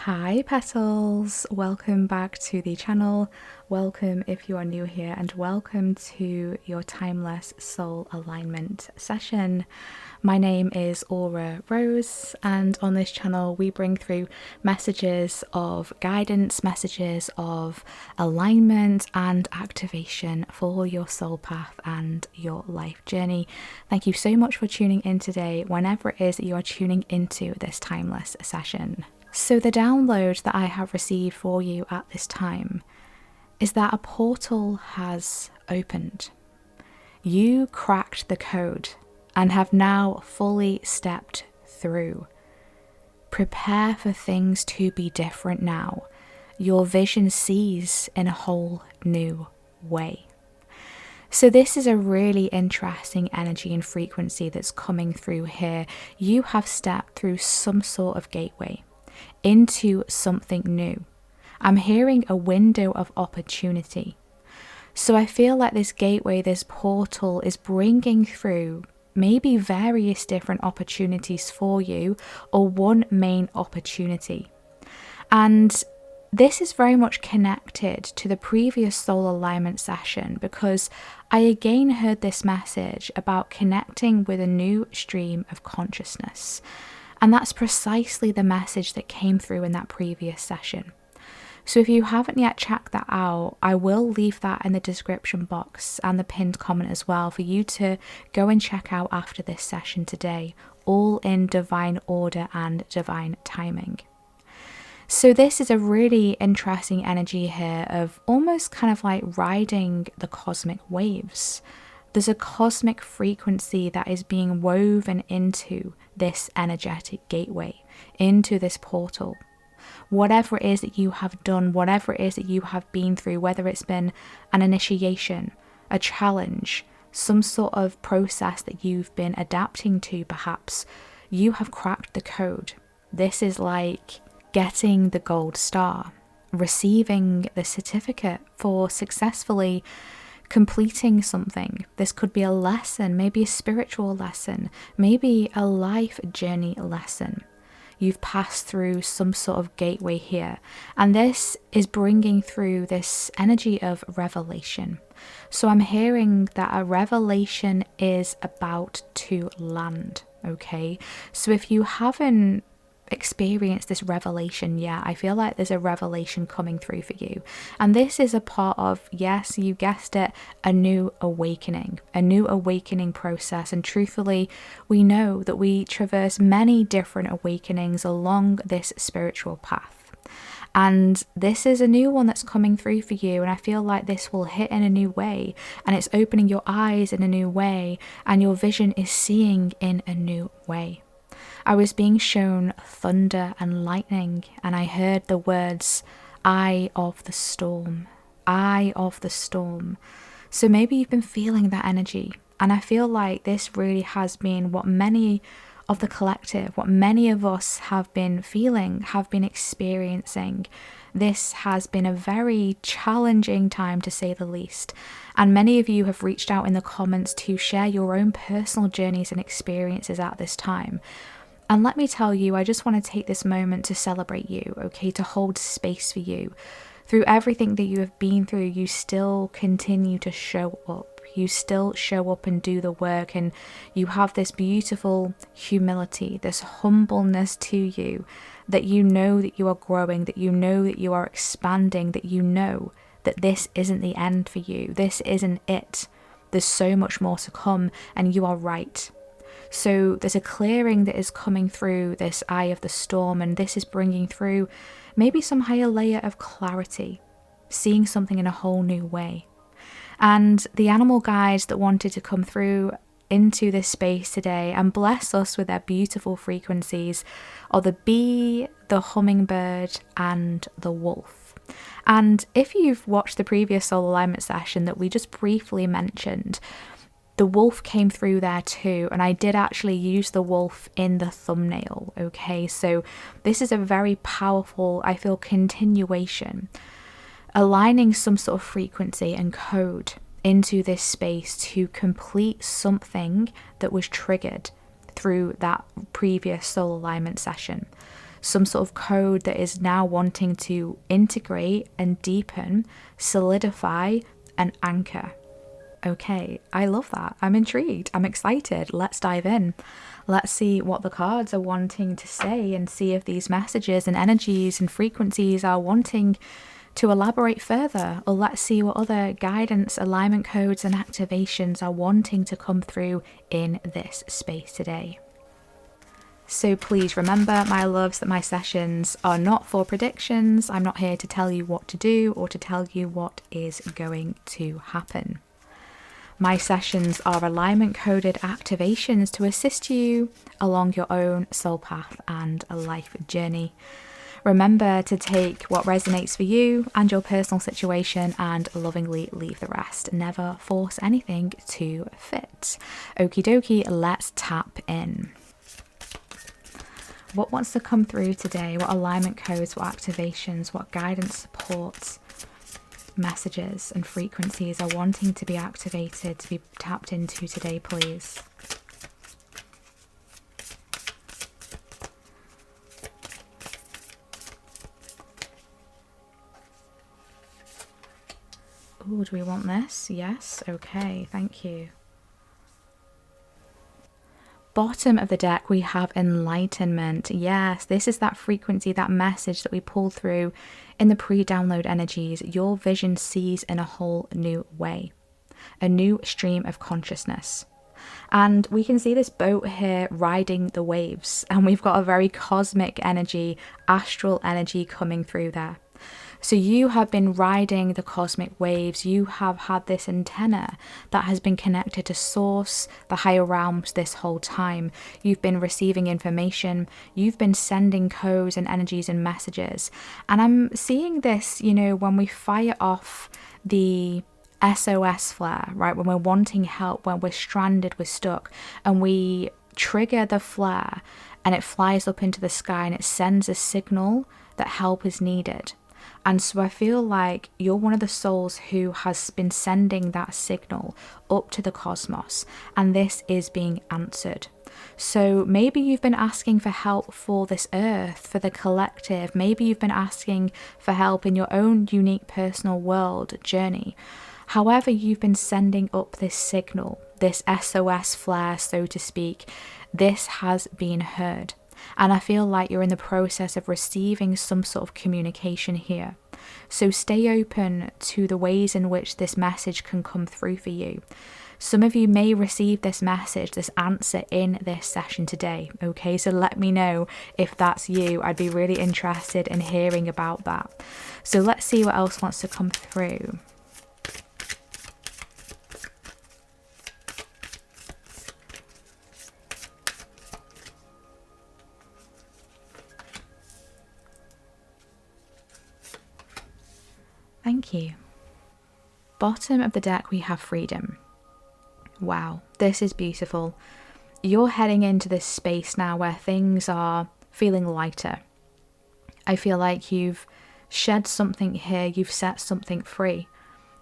Hi petals, welcome back to the channel. Welcome if you are new here, and welcome to your timeless soul alignment session. My name is Aura Rose, and on this channel we bring through messages of guidance, messages of alignment and activation for your soul path and your life journey. Thank you so much for tuning in today, whenever it is that you are tuning into this timeless session. So the download that I have received for you at this time is that a portal has opened. You cracked the code and have now fully stepped through. Prepare for things to be different now. Your vision sees in a whole new way. So this is a really interesting energy and frequency that's coming through here. You have stepped through some sort of gateway into something new. I'm hearing a window of opportunity. So I feel like this gateway, this portal is bringing through maybe various different opportunities for you, or one main opportunity. And this is very much connected to the previous soul alignment session, because I again heard this message about connecting with a new stream of consciousness. And that's precisely the message that came through in that previous session. So if you haven't yet checked that out, I will leave that in the description box and the pinned comment as well for you to go and check out after this session today, all in divine order and divine timing. So this is a really interesting energy here of almost kind of like riding the cosmic waves. There's a cosmic frequency that is being woven into this energetic gateway, into this portal. Whatever it is that you have done, whatever it is that you have been through, whether it's been an initiation, a challenge, some sort of process that you've been adapting to, perhaps, you have cracked the code. This is like getting the gold star, receiving the certificate for successfully completing something. This could be a lesson, maybe a spiritual lesson, maybe a life journey lesson. You've passed through some sort of gateway here, and this is bringing through this energy of revelation. So I'm hearing that a revelation is about to land, okay? So if you haven't experience this revelation yet, I feel like there's a revelation coming through for you, and this is a part of, yes, you guessed it, a new awakening process. And truthfully, we know that we traverse many different awakenings along this spiritual path, and this is a new one that's coming through for you. And I feel like this will hit in a new way, and it's opening your eyes in a new way, and your vision is seeing in a new way. I was being shown thunder and lightning, and I heard the words, "Eye of the storm, eye of the storm." So maybe you've been feeling that energy, and I feel like this really has been what many of the collective, what many of us have been feeling, have been experiencing. This has been a very challenging time, to say the least, and many of you have reached out in the comments to share your own personal journeys and experiences at this time. And let me tell you, I just want to take this moment to celebrate you, okay, to hold space for you. Through everything that you have been through, you still continue to show up. You still show up and do the work, and you have this beautiful humility, this humbleness to you, that you know that you are growing, that you know that you are expanding, that you know that this isn't the end for you. This isn't it. There's so much more to come, and you are right. So there's a clearing that is coming through this eye of the storm, and this is bringing through maybe some higher layer of clarity, seeing something in a whole new way. And the animal guides that wanted to come through into this space today and bless us with their beautiful frequencies are the bee, the hummingbird, and the wolf. And if you've watched the previous soul alignment session that we just briefly mentioned, the wolf came through there too, and I did actually use the wolf in the thumbnail, okay? So this is a very powerful, I feel, continuation, aligning some sort of frequency and code into this space to complete something that was triggered through that previous soul alignment session. some sort of code that is now wanting to integrate and deepen, solidify, and anchor. Okay, I love that. I'm intrigued. I'm excited. Let's dive in. Let's see what the cards are wanting to say and see if these messages and energies and frequencies are wanting to elaborate further, or let's see what other guidance, alignment codes and activations are wanting to come through in this space today. So please remember, my loves, that my sessions are not for predictions. I'm not here to tell you what to do or to tell you what is going to happen. My sessions are alignment coded activations to assist you along your own soul path and a life journey. Remember to take what resonates for you and your personal situation and lovingly leave the rest. Never force anything to fit. Okie dokie, let's tap in. What wants to come through today? What alignment codes, what activations, what guidance, supports, messages and frequencies are wanting to be activated, to be tapped into today, please? Oh, do we want this? Yes. Okay, thank you. Bottom of the deck, we have enlightenment. Yes, this is that frequency, that message that we pulled through in the pre-download energies. Your vision sees in a whole new way, a new stream of consciousness. And we can see this boat here riding the waves, and we've got a very cosmic energy, astral energy coming through there. So you have been riding the cosmic waves. You have had this antenna that has been connected to source, the higher realms, this whole time. You've been receiving information. You've been sending codes and energies and messages. And I'm seeing this, you know, when we fire off the SOS flare, right? When we're wanting help, when we're stranded, we're stuck, and we trigger the flare and it flies up into the sky and it sends a signal that help is needed. And so I feel like you're one of the souls who has been sending that signal up to the cosmos, and this is being answered. So maybe you've been asking for help for this earth, for the collective. Maybe you've been asking for help in your own unique personal world journey. However, you've been sending up this signal, this SOS flare, so to speak. This has been heard. And I feel like you're in the process of receiving some sort of communication here. So stay open to the ways in which this message can come through for you. Some of you may receive this message, this answer in this session today. Okay, so let me know if that's you. I'd be really interested in hearing about that. So let's see what else wants to come through. Thank you. Bottom of the deck, we have freedom. Wow, this is beautiful. You're heading into this space now where things are feeling lighter. I feel like you've shed something here, you've set something free,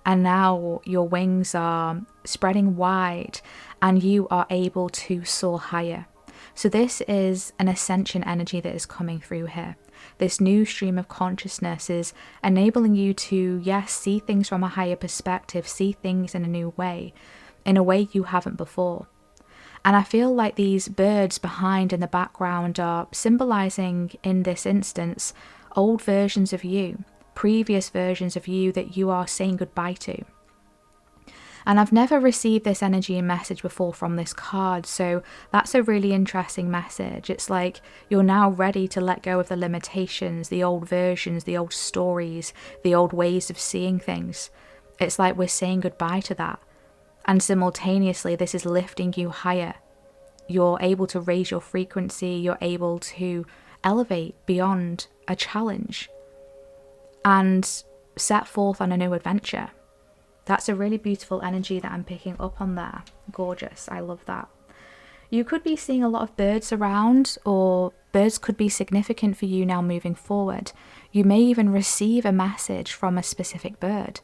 and now your wings are spreading wide and you are able to soar higher. So this is an ascension energy that is coming through here. This new stream of consciousness is enabling you to, yes, see things from a higher perspective, see things in a new way, in a way you haven't before. And I feel like these birds behind in the background are symbolizing, in this instance, old versions of you, previous versions of you that you are saying goodbye to. And I've never received this energy and message before from this card, so that's a really interesting message. It's like you're now ready to let go of the limitations, the old versions, the old stories, the old ways of seeing things. It's like we're saying goodbye to that. And simultaneously, this is lifting you higher. You're able to raise your frequency, you're able to elevate beyond a challenge and set forth on a new adventure. That's a really beautiful energy that I'm picking up on there. Gorgeous. I love that. You could be seeing a lot of birds around, or birds could be significant for you now moving forward. You may even receive a message from a specific bird.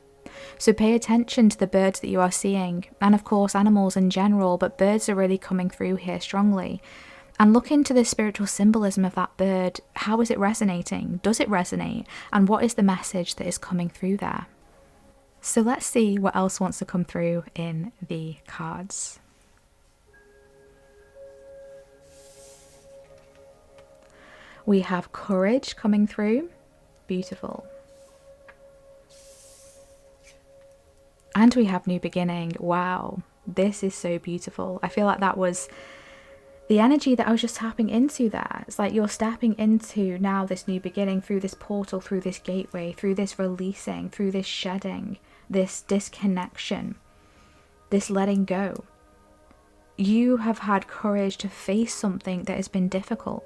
So pay attention to the birds that you are seeing, and of course animals in general, but birds are really coming through here strongly. And look into the spiritual symbolism of that bird. How is it resonating? Does it resonate? And what is the message that is coming through there? So let's see what else wants to come through in the cards. We have courage coming through. Beautiful. And we have new beginning. Wow, this is so beautiful. I feel like that was the energy that I was just tapping into there. It's like you're stepping into now this new beginning through this portal, through this gateway, through this releasing, through this shedding, this disconnection, this letting go. You have had courage to face something that has been difficult.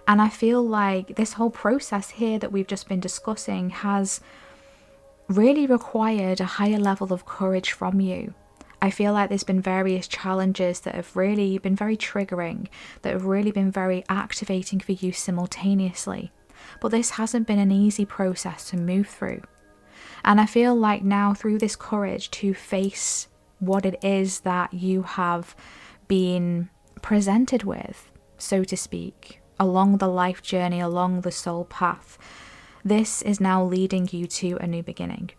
And I feel like this whole process here that we've just been discussing has really required a higher level of courage from you. I feel like there's been various challenges that have really been very triggering, that have really been very activating for you simultaneously. But this hasn't been an easy process to move through. And I feel like now through this courage to face what it is that you have been presented with, so to speak, along the life journey, along the soul path, this is now leading you to a new beginning.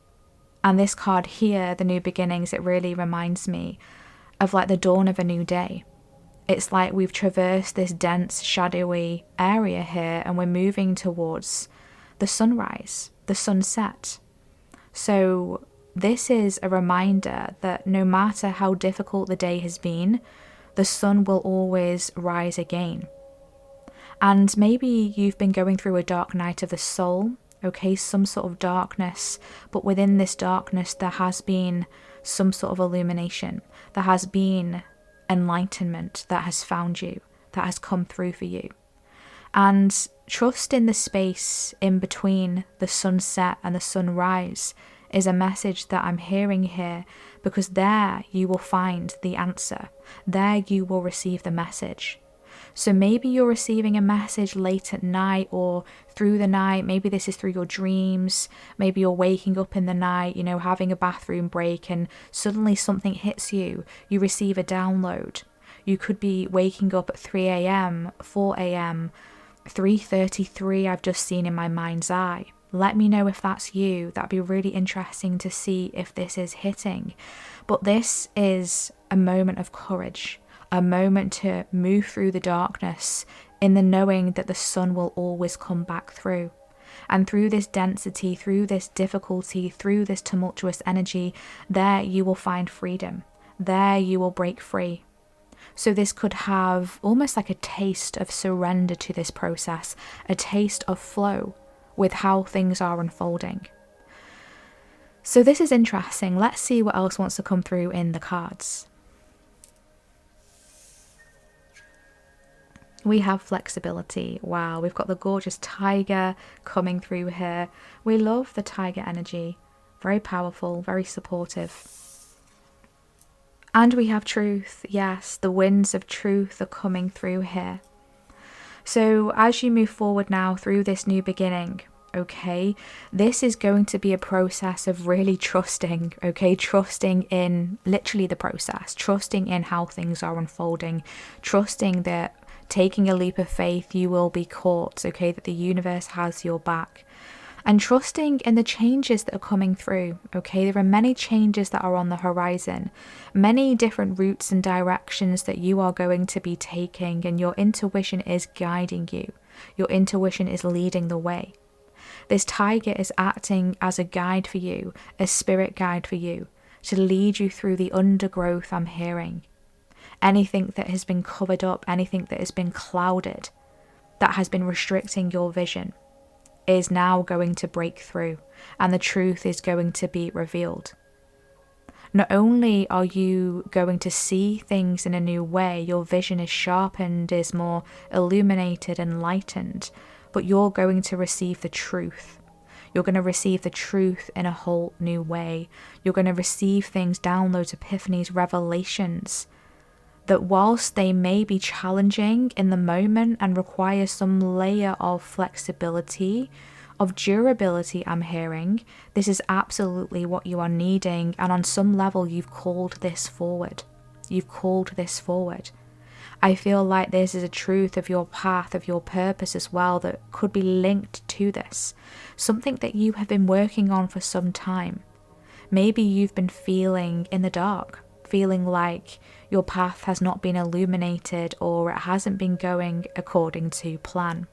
And this card here, the new beginnings, it really reminds me of like the dawn of a new day. It's like we've traversed this dense, shadowy area here and we're moving towards the sunrise, the sunset. So this is a reminder that no matter how difficult the day has been, the sun will always rise again. And maybe you've been going through a dark night of the soul, okay, some sort of darkness, but within this darkness there has been some sort of illumination, there has been enlightenment that has found you, that has come through for you. And trust in the space in between the sunset and the sunrise is a message that I'm hearing here, because there you will find the answer, there you will receive the message. So maybe you're receiving a message late at night or through the night. Maybe this is through your dreams. Maybe you're waking up in the night, having a bathroom break, and suddenly something hits you. You receive a download. You could be waking up at 3 a.m., 4 a.m., 3:33 I've just seen in my mind's eye. Let me know if that's you. That'd be really interesting to see if this is hitting. But this is a moment of courage. A moment to move through the darkness in the knowing that the sun will always come back through. And through this density, through this difficulty, through this tumultuous energy, there you will find freedom. There you will break free. So this could have almost like a taste of surrender to this process, a taste of flow with how things are unfolding. So this is interesting. Let's see what else wants to come through in the cards. We have flexibility. Wow, we've got the gorgeous tiger coming through here. We love the tiger energy. Very powerful, very supportive. And we have truth. Yes, the winds of truth are coming through here. So as you move forward now through this new beginning, okay, this is going to be a process of really trusting, okay, trusting in literally the process, trusting in how things are unfolding, trusting that taking a leap of faith, you will be caught, okay, that the universe has your back. And trusting in the changes that are coming through, okay, there are many changes that are on the horizon, many different routes and directions that you are going to be taking, and your intuition is guiding you. Your intuition is leading the way. This tiger is acting as a guide for you, a spirit guide for you, to lead you through the undergrowth I'm hearing. Anything that has been covered up, anything that has been clouded, that has been restricting your vision, is now going to break through, and the truth is going to be revealed. Not only are you going to see things in a new way, your vision is sharpened, is more illuminated and lightened, but you're going to receive the truth. You're going to receive the truth in a whole new way. You're going to receive things, downloads, epiphanies, revelations, that whilst they may be challenging in the moment and require some layer of flexibility, of durability I'm hearing, this is absolutely what you are needing, and on some level you've called this forward. You've called this forward. I feel like this is a truth of your path, of your purpose as well, that could be linked to this. Something that you have been working on for some time. Maybe you've been feeling in the dark, feeling like your path has not been illuminated or it hasn't been going according to plan.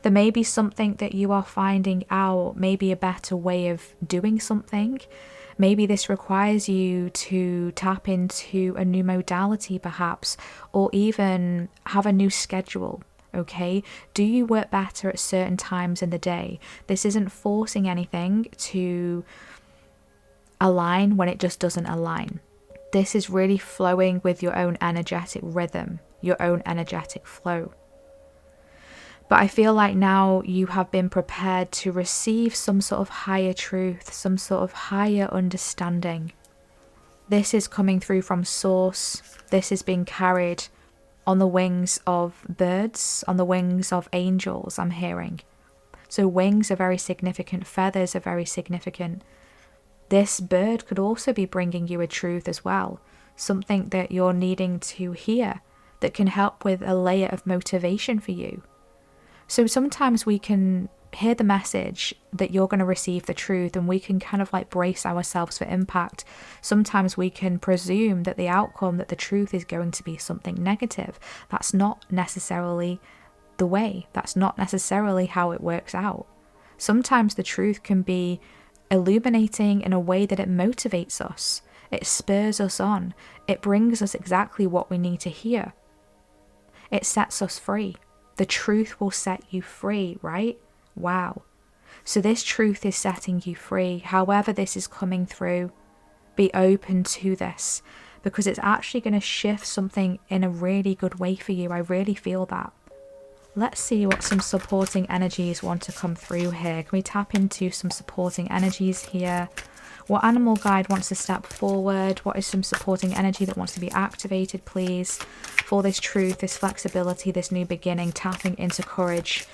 There may be something that you are finding out, maybe a better way of doing something. Maybe this requires you to tap into a new modality perhaps, or even have a new schedule, okay? Do you work better at certain times in the day? This isn't forcing anything to align when it just doesn't align. This is really flowing with your own energetic rhythm, your own energetic flow. But I feel like now you have been prepared to receive some sort of higher truth, some sort of higher understanding. This is coming through from source. This is being carried on the wings of birds, on the wings of angels, I'm hearing. So wings are very significant, feathers are very significant. This bird could also be bringing you a truth as well, something that you're needing to hear that can help with a layer of motivation for you. So sometimes we can hear the message that you're going to receive the truth and we can kind of like brace ourselves for impact. Sometimes we can presume that the outcome, that the truth is going to be something negative. That's not necessarily the way. That's not necessarily how it works out. Sometimes the truth can be illuminating in a way that it motivates us. It spurs us on. It brings us exactly what we need to hear. It sets us free. The truth will set you free, right? Wow. So this truth is setting you free. However this is coming through, be open to this because it's actually going to shift something in a really good way for you. I really feel that. Let's see what some supporting energies want to come through here. Can we tap into some supporting energies here? What animal guide wants to step forward? What is some supporting energy that wants to be activated, please? For this truth, this flexibility, this new beginning, tapping into courage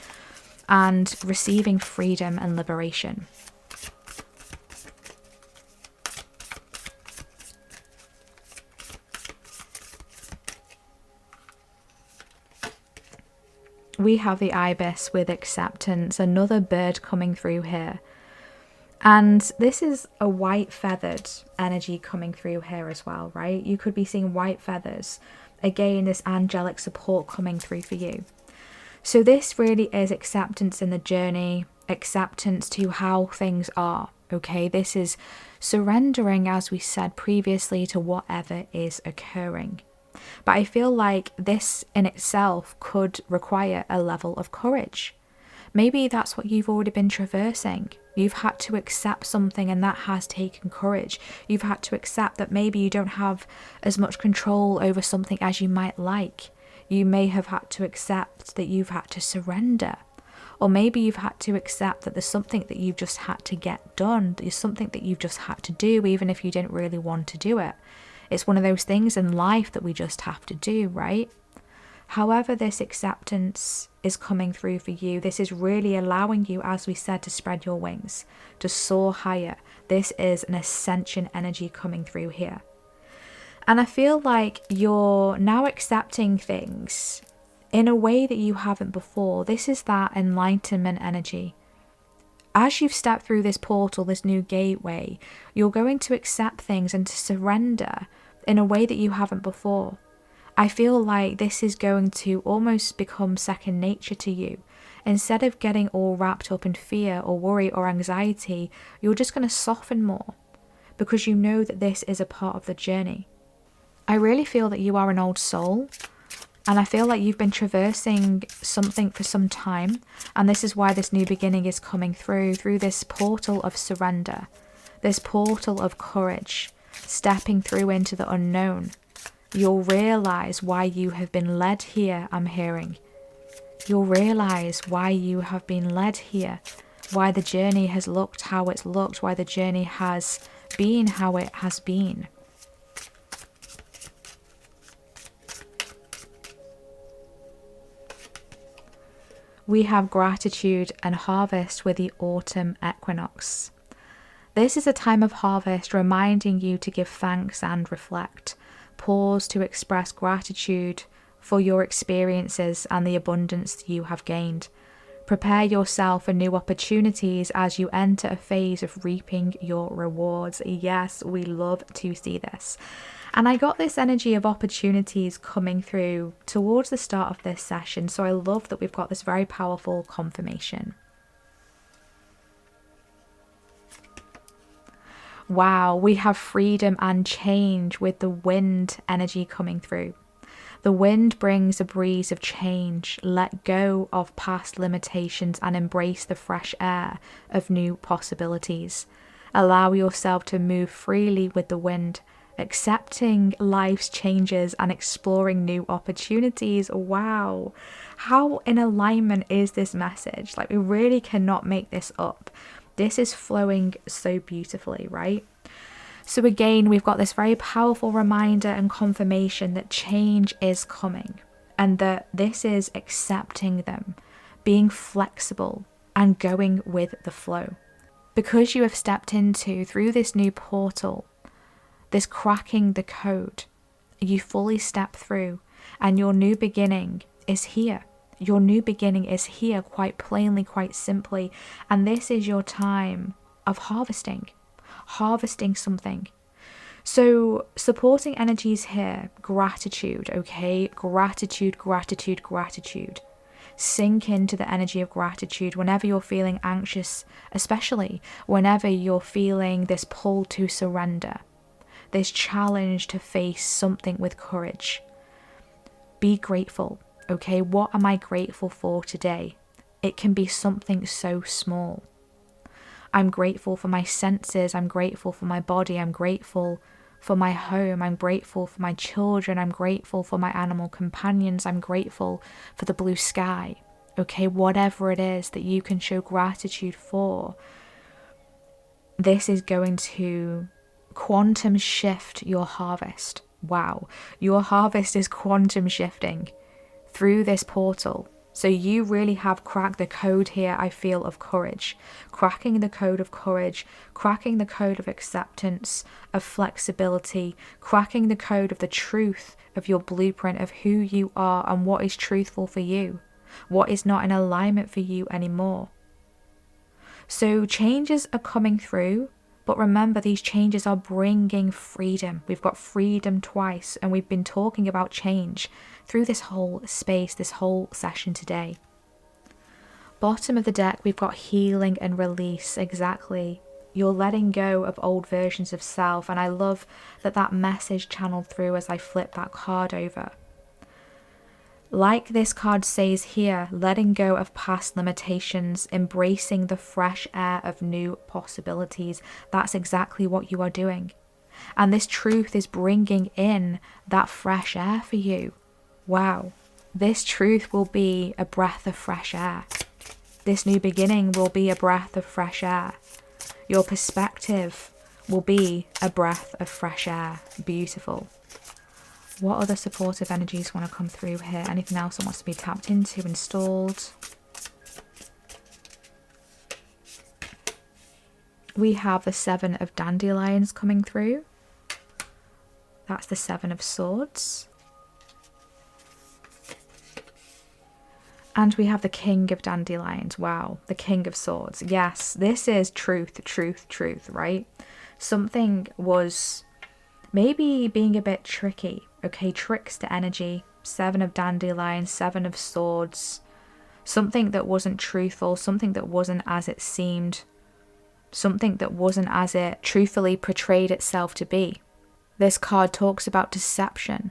and receiving freedom and liberation. We have the ibis with acceptance, another bird coming through here. And this is a white feathered energy coming through here as well, right? You could be seeing white feathers. Again, this angelic support coming through for you. So this really is acceptance in the journey, acceptance to how things are, okay? This is surrendering, as we said previously, to whatever is occurring. But I feel like this in itself could require a level of courage. Maybe that's what you've already been traversing. You've had to accept something and that has taken courage. You've had to accept that maybe you don't have as much control over something as you might like. You may have had to accept that you've had to surrender. Or maybe you've had to accept that there's something that you've just had to get done. There's something that you've just had to do even if you didn't really want to do it. It's one of those things in life that we just have to do, right? However this acceptance is coming through for you, this is really allowing you, as we said, to spread your wings, to soar higher. This is an ascension energy coming through here. And I feel like you're now accepting things in a way that you haven't before. This is that enlightenment energy. As you've stepped through this portal, this new gateway, you're going to accept things and to surrender in a way that you haven't before. I feel like this is going to almost become second nature to you. Instead of getting all wrapped up in fear or worry or anxiety, you're just going to soften more because you know that this is a part of the journey. I really feel that you are an old soul, and I feel like you've been traversing something for some time, and this is why this new beginning is coming through this portal of surrender, this portal of courage, stepping through into the unknown. You'll realize why you have been led here, I'm hearing. You'll realize why you have been led here, why the journey has looked how it's looked, why the journey has been how it has been. We have gratitude and harvest with the autumn equinox. This is a time of harvest, reminding you to give thanks and reflect. Pause to express gratitude for your experiences and the abundance you have gained. Prepare yourself for new opportunities as you enter a phase of reaping your rewards. Yes, we love to see this. And I got this energy of opportunities coming through towards the start of this session. So I love that we've got this very powerful confirmation. Wow, we have freedom and change with the wind energy coming through. The wind brings a breeze of change. Let go of past limitations and embrace the fresh air of new possibilities. Allow yourself to move freely with the wind, accepting life's changes and exploring new opportunities. Wow, how in alignment is this message? Like, we really cannot make this up. This is flowing so beautifully, right? So again, we've got this very powerful reminder and confirmation that change is coming, and that this is accepting them, being flexible and going with the flow. Because you have stepped into, through this new portal, this cracking the code, you fully step through, and your new beginning is here. Your new beginning is here, quite plainly, quite simply. And this is your time of harvesting something. So supporting energies here, gratitude, okay? Gratitude. Sink into the energy of gratitude whenever you're feeling anxious, especially whenever you're feeling this pull to surrender, this challenge to face something with courage. Be grateful, okay? What am I grateful for today? It can be something so small. I'm grateful for my senses. I'm grateful for my body. I'm grateful for my home. I'm grateful for my children. I'm grateful for my animal companions. I'm grateful for the blue sky. Okay, whatever it is that you can show gratitude for, this is going to quantum shift your harvest. Wow, your harvest is quantum shifting through this portal. So you really have cracked the code here, I feel, of courage. Cracking the code of courage, cracking the code of acceptance, of flexibility, cracking the code of the truth of your blueprint of who you are and what is truthful for you, what is not in alignment for you anymore. So changes are coming through, but remember, these changes are bringing freedom. We've got freedom twice, and we've been talking about change through this whole space, this whole session today. Bottom of the deck, we've got healing and release. Exactly. You're letting go of old versions of self, and I love that message channeled through as I flip that card over. Like this card says here, letting go of past limitations, embracing the fresh air of new possibilities. That's exactly what you are doing. And this truth is bringing in that fresh air for you. Wow. This truth will be a breath of fresh air. This new beginning will be a breath of fresh air. Your perspective will be a breath of fresh air. Beautiful. What other supportive energies want to come through here? Anything else that wants to be tapped into, installed? We have the Seven of Dandelions coming through. That's the Seven of Swords. And we have the King of Dandelions. Wow, the King of Swords. Yes, this is truth, right? Something was maybe being a bit tricky. Okay, trickster energy, Seven of Dandelions, Seven of Swords, something that wasn't truthful, something that wasn't as it seemed, something that wasn't as it truthfully portrayed itself to be. This card talks about deception.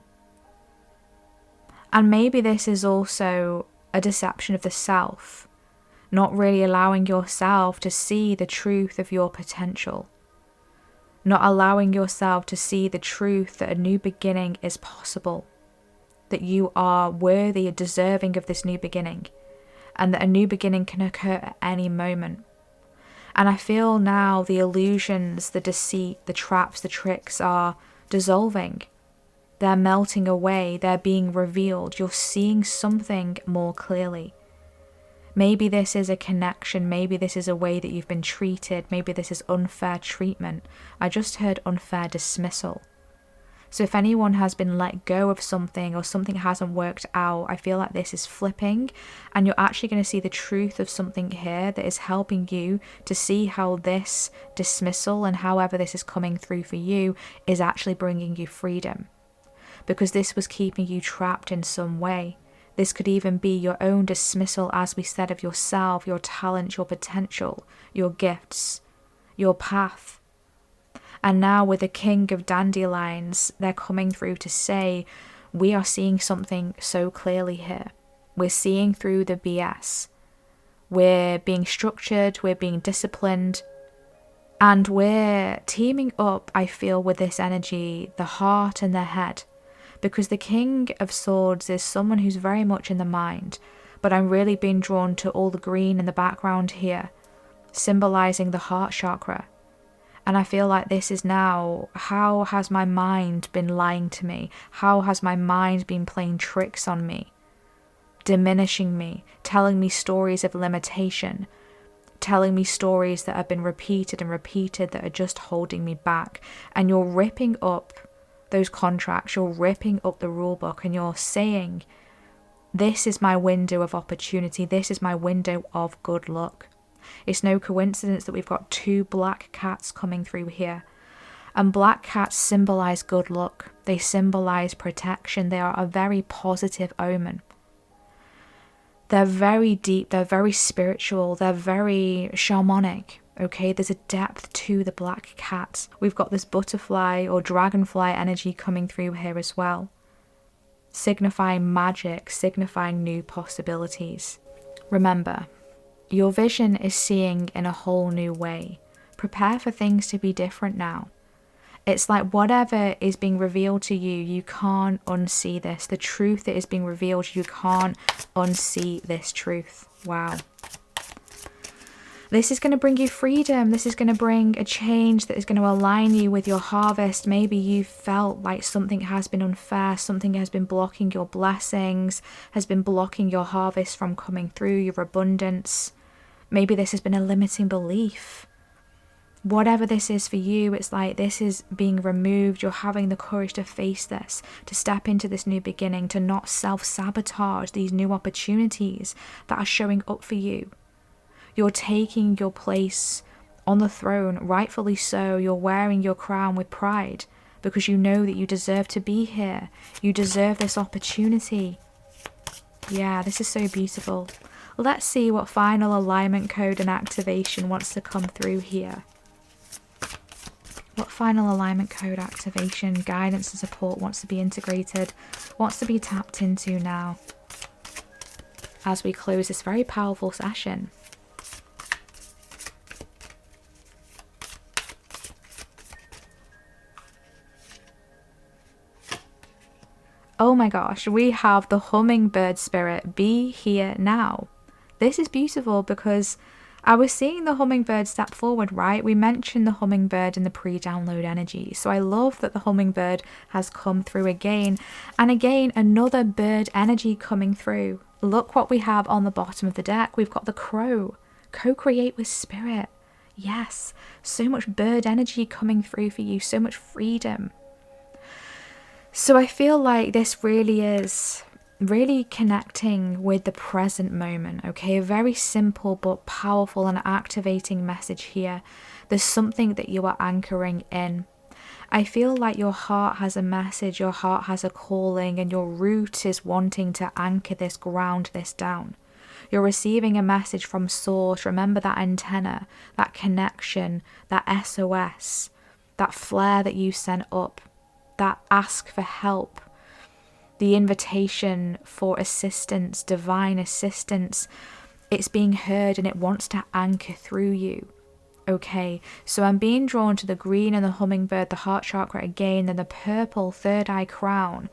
And maybe this is also a deception of the self, not really allowing yourself to see the truth of your potential. Not allowing yourself to see the truth that a new beginning is possible, that you are worthy and deserving of this new beginning, and that a new beginning can occur at any moment. And I feel now the illusions, the deceit, the traps, the tricks are dissolving. They're melting away, they're being revealed. You're seeing something more clearly. Maybe this is a connection, maybe this is a way that you've been treated, maybe this is unfair treatment. I just heard unfair dismissal. So if anyone has been let go of something or something hasn't worked out, I feel like this is flipping, and you're actually going to see the truth of something here that is helping you to see how this dismissal and however this is coming through for you is actually bringing you freedom. Because this was keeping you trapped in some way. This could even be your own dismissal, as we said, of yourself, your talent, your potential, your gifts, your path. And now with the King of Dandelions, they're coming through to say, we are seeing something so clearly here. We're seeing through the BS. We're being structured, we're being disciplined, and we're teaming up, I feel, with this energy, the heart and the head. Because the King of Swords is someone who's very much in the mind, but I'm really being drawn to all the green in the background here, symbolizing the heart chakra. And I feel like this is now, how has my mind been lying to me? How has my mind been playing tricks on me? Diminishing me, telling me stories of limitation, telling me stories that have been repeated and repeated that are just holding me back. And you're ripping up those contracts, you're ripping up the rule book, and you're saying, this is my window of opportunity, this is my window of good luck. It's no coincidence that we've got 2 black cats coming through here. And black cats symbolize good luck. They symbolize protection. They are a very positive omen. They're very deep. They're very spiritual. They're very shamanic. Okay, there's a depth to the black cat. We've got this butterfly or dragonfly energy coming through here as well. Signifying magic, signifying new possibilities. Remember, your vision is seeing in a whole new way. Prepare for things to be different now. It's like whatever is being revealed to you, you can't unsee this. The truth that is being revealed, you can't unsee this truth. Wow. This is going to bring you freedom. This is going to bring a change that is going to align you with your harvest. Maybe you felt like something has been unfair, something has been blocking your blessings, has been blocking your harvest from coming through, your abundance. Maybe this has been a limiting belief. Whatever this is for you, it's like this is being removed. You're having the courage to face this, to step into this new beginning, to not self-sabotage these new opportunities that are showing up for you. You're taking your place on the throne, rightfully so. You're wearing your crown with pride because you know that you deserve to be here. You deserve this opportunity. Yeah, this is so beautiful. Let's see what final alignment code and activation wants to come through here. What final alignment code, activation, guidance and support wants to be integrated, wants to be tapped into now as we close this very powerful session. Oh my gosh, we have the hummingbird spirit, be here now. This is beautiful because I was seeing the hummingbird step forward, right? We mentioned the hummingbird in the pre-download energy. So I love that the hummingbird has come through again. And again, another bird energy coming through. Look what we have on the bottom of the deck. We've got the crow. Co-create with spirit. Yes, so much bird energy coming through for you. So much freedom. So I feel like this really is really connecting with the present moment, okay? A very simple but powerful and activating message here. There's something that you are anchoring in. I feel like your heart has a message, your heart has a calling, and your root is wanting to anchor this, ground this down. You're receiving a message from source. Remember that antenna, that connection, that SOS, that flare that you sent up, that ask for help, the invitation for assistance, divine assistance. It's being heard and it wants to anchor through you. Okay, so I'm being drawn to the green and the hummingbird, the heart chakra again, then the purple third eye crown.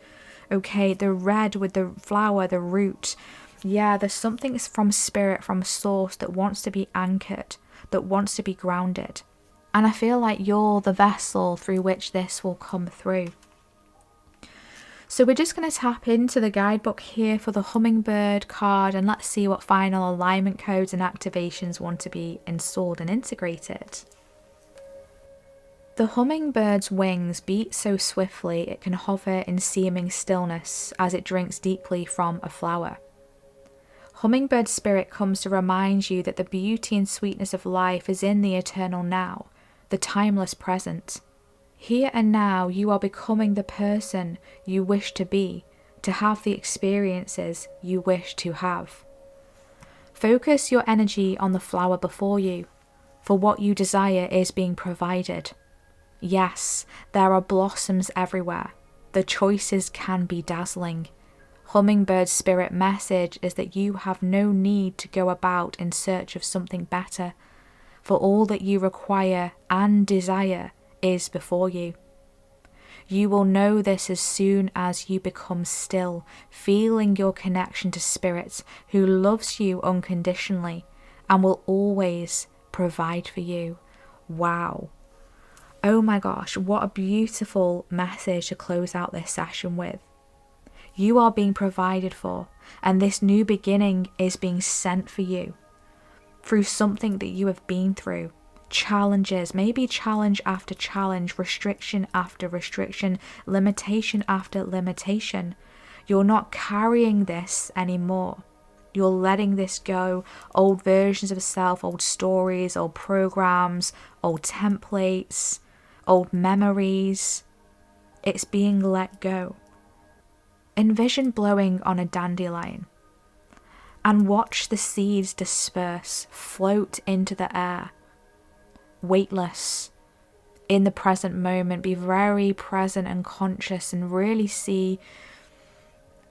Okay, the red with the flower, the root. Yeah, there's something from spirit, from source that wants to be anchored, that wants to be grounded. And I feel like you're the vessel through which this will come through. So we're just going to tap into the guidebook here for the hummingbird card, and let's see what final alignment codes and activations want to be installed and integrated. The hummingbird's wings beat so swiftly it can hover in seeming stillness as it drinks deeply from a flower. Hummingbird spirit comes to remind you that the beauty and sweetness of life is in the eternal now, the timeless present. Here and now you are becoming the person you wish to be, to have the experiences you wish to have. Focus your energy on the flower before you, for what you desire is being provided. Yes, there are blossoms everywhere. The choices can be dazzling. Hummingbird spirit message is that you have no need to go about in search of something better, for all that you require and desire is before you. You will know this as soon as you become still, feeling your connection to Spirit, who loves you unconditionally and will always provide for you. Wow. Oh my gosh, what a beautiful message to close out this session with. You are being provided for, and this new beginning is being sent for you through something that you have been through. Challenges, maybe challenge after challenge, restriction after restriction, limitation after limitation. You're not carrying this anymore. You're letting this go. Old versions of self, old stories, old programs, old templates, old memories. It's being let go. Envision blowing on a dandelion and watch the seeds disperse, float into the air, weightless, in the present moment. Be very present and conscious and really see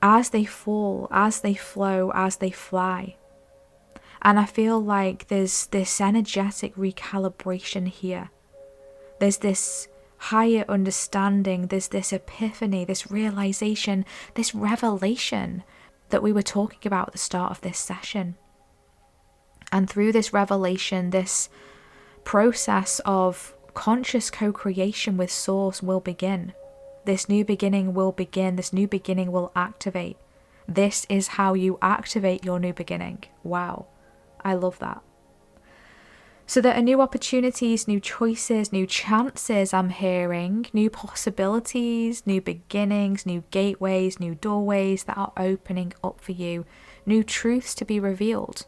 as they fall, as they flow, as they fly. And I feel like there's this energetic recalibration here. There's this higher understanding, there's this epiphany, this realization, this revelation that we were talking about at the start of this session. And through this revelation, this process of conscious co-creation with Source will begin. This new beginning will begin. This new beginning will activate. This is how you activate your new beginning. Wow, I love that. So there are new opportunities, new choices, new chances I'm hearing, new possibilities, new beginnings, new gateways, new doorways that are opening up for you, new truths to be revealed,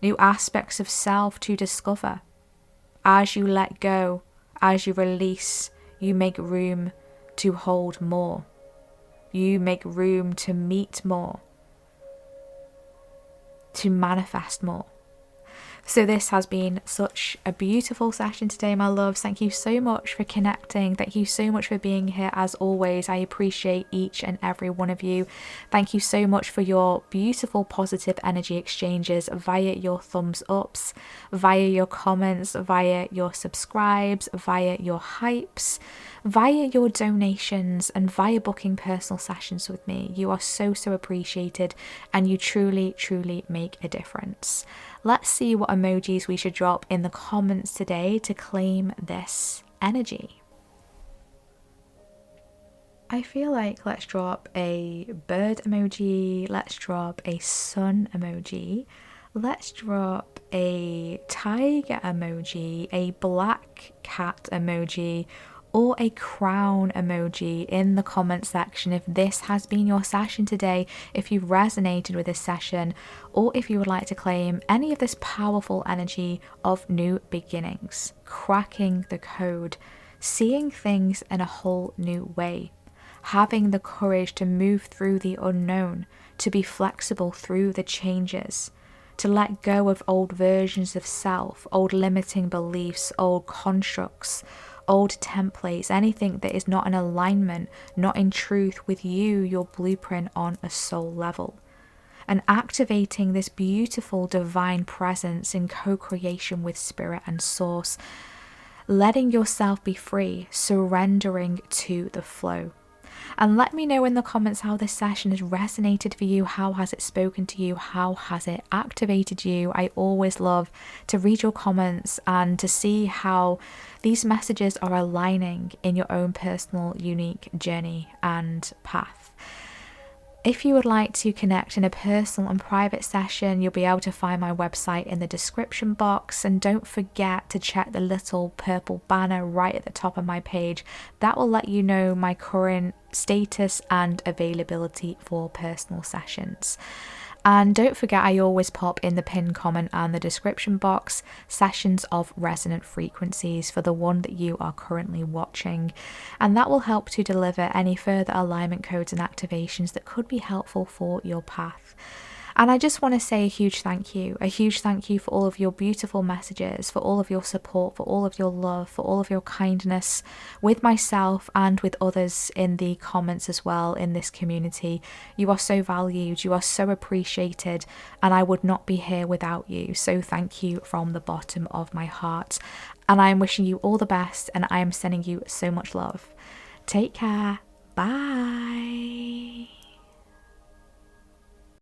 new aspects of self to discover. As you let go, as you release, you make room to hold more. You make room to meet more, to manifest more. So this has been such a beautiful session today, my loves. Thank you so much for connecting. Thank you so much for being here as always. I appreciate each and every one of you. Thank you so much for your beautiful positive energy exchanges via your thumbs ups, via your comments, via your subscribes, via your hypes, via your donations, and via booking personal sessions with me. You are so appreciated, and you truly make a difference. Let's see what emojis we should drop in the comments today to claim this energy. I feel like let's drop a bird emoji, let's drop a sun emoji, let's drop a tiger emoji, a black cat emoji, or a crown emoji in the comment section if this has been your session today, if you've resonated with this session, or if you would like to claim any of this powerful energy of new beginnings, cracking the code, seeing things in a whole new way, having the courage to move through the unknown, to be flexible through the changes, to let go of old versions of self, old limiting beliefs, old constructs, old templates, anything that is not in alignment, not in truth with you, your blueprint on a soul level. And activating this beautiful divine presence in co-creation with Spirit and Source, letting yourself be free, surrendering to the flow. And let me know in the comments how this session has resonated for you. How has it spoken to you? How has it activated you? I always love to read your comments and to see how these messages are aligning in your own personal, unique journey and path. If you would like to connect in a personal and private session, you'll be able to find my website in the description box. And don't forget to check the little purple banner right at the top of my page. That will let you know my current status and availability for personal sessions. And don't forget, I always pop in the pinned comment and the description box sessions of resonant frequencies for the one that you are currently watching. And that will help to deliver any further alignment codes and activations that could be helpful for your path. And I just want to say a huge thank you for all of your beautiful messages, for all of your support, for all of your love, for all of your kindness with myself and with others in the comments as well in this community. You are so valued, you are so appreciated, and I would not be here without you. So thank you from the bottom of my heart. And I am wishing you all the best, and I am sending you so much love. Take care. Bye.